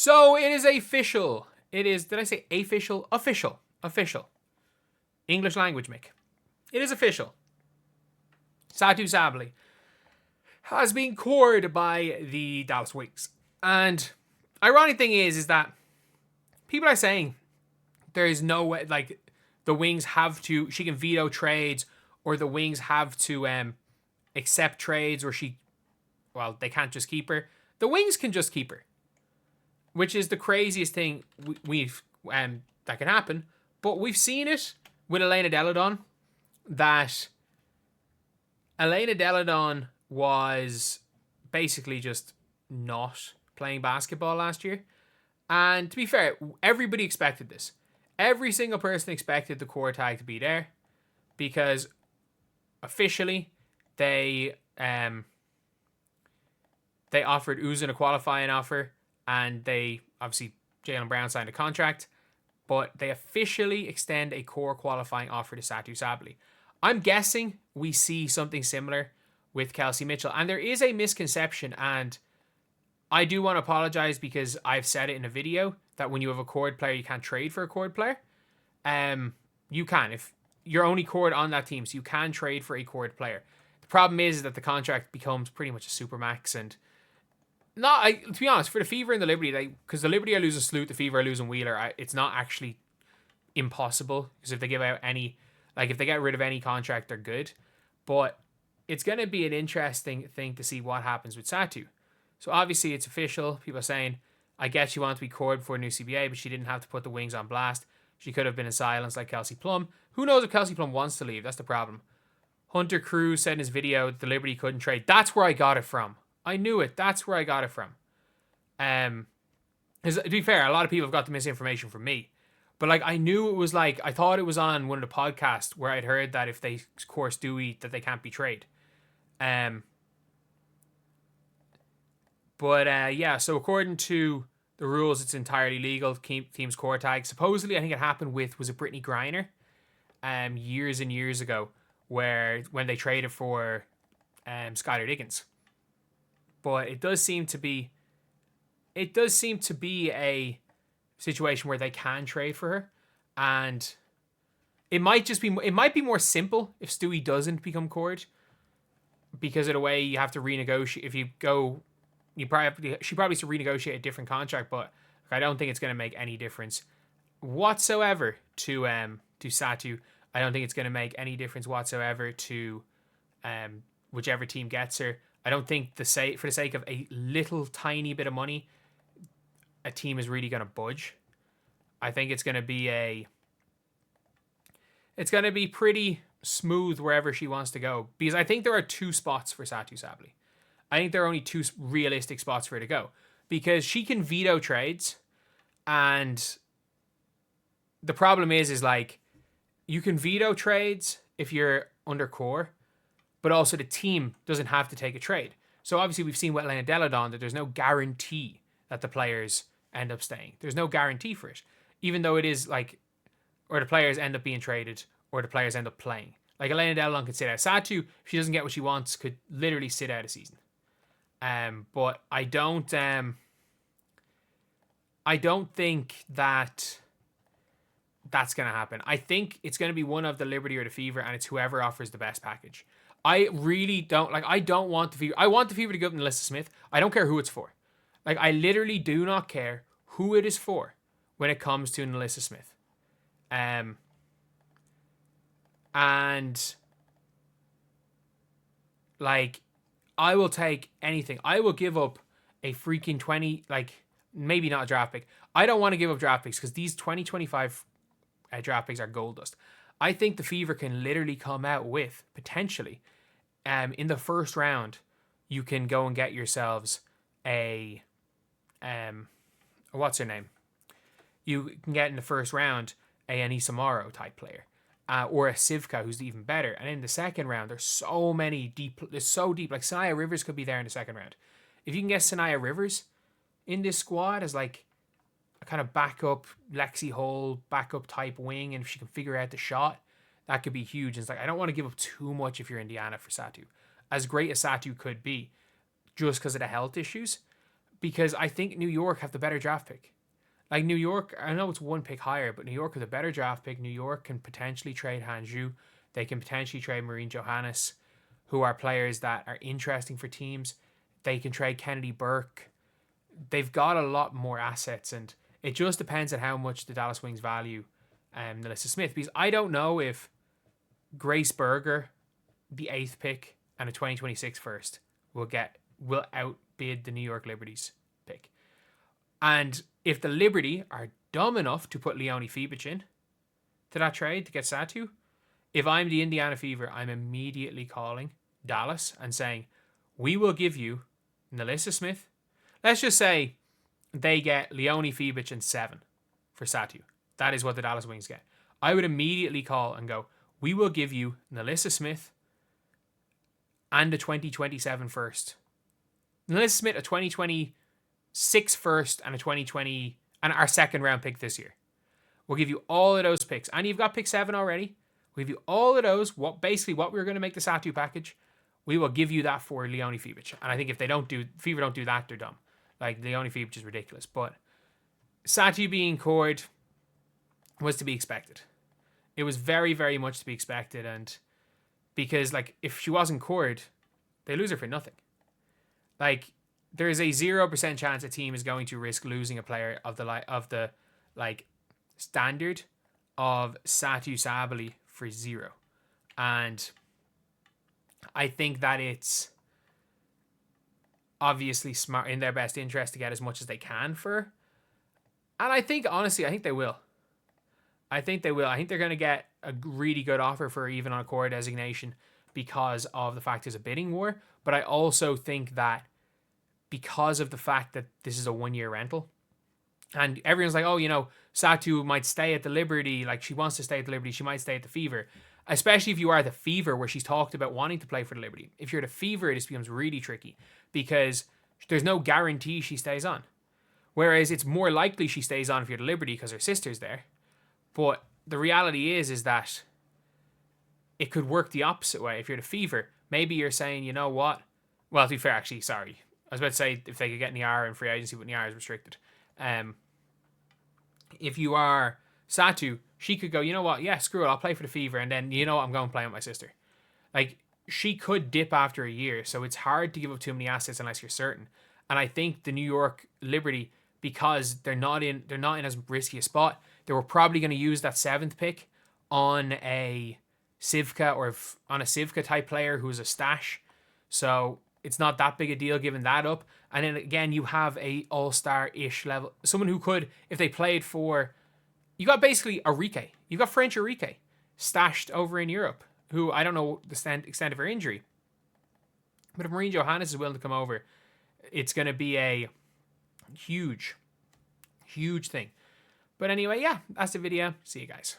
So it is official. It is, did I say official? Official. Official. English language, Mick. It is official. Satou Sabally has been cored by the Dallas Wings. And ironic thing is that people are saying there is no way, like, the Wings have to, she can veto trades, or the Wings have to accept trades, or they can't just keep her. The Wings can just keep her, which is the craziest thing that can happen. But we've seen it with Elena Deladon, that Elena Deladon was basically just not playing basketball last year. And to be fair, everybody expected this. Every single person expected the core tag to be there, because officially they offered Uzun a qualifying offer, and they obviously Jaylen Brown signed a contract, but they officially extend a core qualifying offer to Satou Sabally. I'm guessing we see something similar with Kelsey Mitchell, and there is a misconception, and I do want to apologize because I've said it in a video that when you have a cord player, you can't trade for a cord player. You can, if you're only cord on that team, so you can trade for a cord player. The problem is that the contract becomes pretty much a supermax, and to be honest, for the Fever and the Liberty, because the Liberty are losing Sloot, the Fever are losing Wheeler, it's not actually impossible, because if they give out any, if they get rid of any contract, they're good. But it's going to be an interesting thing to see what happens with Satou. So obviously it's official. People are saying, I guess she wanted to be cored before new CBA, but she didn't have to put the Wings on blast. She could have been in silence like Kelsey Plum. Who knows if Kelsey Plum wants to leave? That's the problem. Hunter Cruz said in his video that the Liberty couldn't trade. That's where I got it from. I knew it. That's where I got it from. To be fair, a lot of people have got the misinformation from me. But I knew it was I thought it was on one of the podcasts where I'd heard that if they course Dewey, that they can't be traded. So according to the rules, it's entirely legal to keep teams core tag. Supposedly, I think it happened was it Brittany Griner, years and years ago, when they traded for Skylar Diggins. But it does seem to be a situation where they can trade for her, and it might be more simple if Stewie doesn't become cored, because of the way you have to renegotiate. If you go, she probably has to renegotiate a different contract, but I don't think it's going to make any difference whatsoever to Satou. I don't think it's going to make any difference whatsoever to whichever team gets her. I don't think for the sake of a little tiny bit of money, a team is really going to budge. I think it's going to be pretty smooth wherever she wants to go, because I think there are two spots for Satou Sabally. I think there are only two realistic spots for her to go, because she can veto trades, and the problem is you can veto trades if you're under core, but also the team doesn't have to take a trade. So obviously we've seen with Elena Deladon that there's no guarantee that the players end up staying. There's no guarantee for it, even though it is or the players end up being traded, or the players end up playing. Elena Deladon could sit out. Satou, if she doesn't get what she wants, could literally sit out a season. But I don't think that that's going to happen. I think it's going to be one of the Liberty or the Fever, and it's whoever offers the best package. I really don't I don't want the Fever. I want the Fever to go up to Alyssa Smith. I don't care who it's for. I literally do not care who it is for when it comes to an Alyssa Smith. And I will take anything. I will give up a freaking 20, maybe not a draft pick. I don't want to give up draft picks because these 2025 draft picks are gold dust. I think the Fever can literally come out with, potentially, in the first round, you can go and get yourselves what's her name? You can get in the first round a Anissa Morrow type player. Or a Sivka, who's even better. And in the second round, there's so deep. Sanaya Rivers could be there in the second round. If you can get Sanaya Rivers in this squad as a kind of backup Lexi Hull, backup type wing, and if she can figure out the shot, that could be huge. And it's I don't want to give up too much if you're Indiana for Satou. As great as Satou could be, just because of the health issues. because I think New York have the better draft pick. Like New York, I know it's one pick higher, but New York has a better draft pick. New York can potentially trade Hanju. They can potentially trade Maureen Johannes, who are players that are interesting for teams. They can trade Kennedy Burke. They've got a lot more assets, and it just depends on how much the Dallas Wings value Melissa Smith. Because I don't know if Grace Berger, the 8th pick, and a 2026 first will outbid the New York Liberty's pick. And if the Liberty are dumb enough to put Leonie Fiebich in to that trade to get Satou, if I'm the Indiana Fever, I'm immediately calling Dallas and saying, we will give you Melissa Smith. Let's just say they get Leonie Fiebich and 7 for Satou. That is what the Dallas Wings get. I would immediately call and go, we will give you Melissa Smith and a 2027 first. Melissa Smith, a 2026 first and a 2020 and our second round pick this year. We'll give you all of those picks. And you've got pick 7 already. We'll give you all of those. What we were going to make the Satou package. We will give you that for Leonie Fiebich. And I think if Fever don't do that, they're dumb. Like, Leonie Fiebich is ridiculous. But Satou being cored was to be expected. It was very, very much to be expected. And because, like, if she wasn't cored, they lose her for nothing. Like, there is a 0% chance a team is going to risk losing a player of the standard of Satou Sabally for 0. And I think that it's obviously smart in their best interest to get as much as they can for her. And I think, honestly, I think they will. I think they're going to get a really good offer for her, even on a core designation, because of the fact there's a bidding war. But I also think that because of the fact that this is a 1-year rental, and everyone's like, oh, Satou might stay at the Liberty. Like, she wants to stay at the Liberty. She might stay at the Fever. Especially if you are the Fever, where she's talked about wanting to play for the Liberty. If you're the Fever, this becomes really tricky because there's no guarantee she stays on. Whereas it's more likely she stays on if you're the Liberty because her sister's there. But the reality is that it could work the opposite way. If you're the Fever, maybe you're saying, you know what? Well, to be fair, actually, sorry. I was about to say if they could get Niara in free agency, but Niara is restricted. If you are Satou, she could go, you know what? Yeah, screw it. I'll play for the Fever. And then, you know what? I'm going to play with my sister. Like, she could dip after a year. So it's hard to give up too many assets unless you're certain. And I think the New York Liberty, because they're not in as risky a spot, they were probably going to use that 7th pick on a Sivka or on a Sivka type player who's a stash. So it's not that big a deal giving that up. And then again, you have a all-star-ish level. Someone who could, if they played for... You got basically Arike. You got French Arike stashed over in Europe, who I don't know the extent of her injury. But if Maureen Johannes is willing to come over, it's going to be a huge, huge thing. But anyway, yeah, that's the video. See you guys.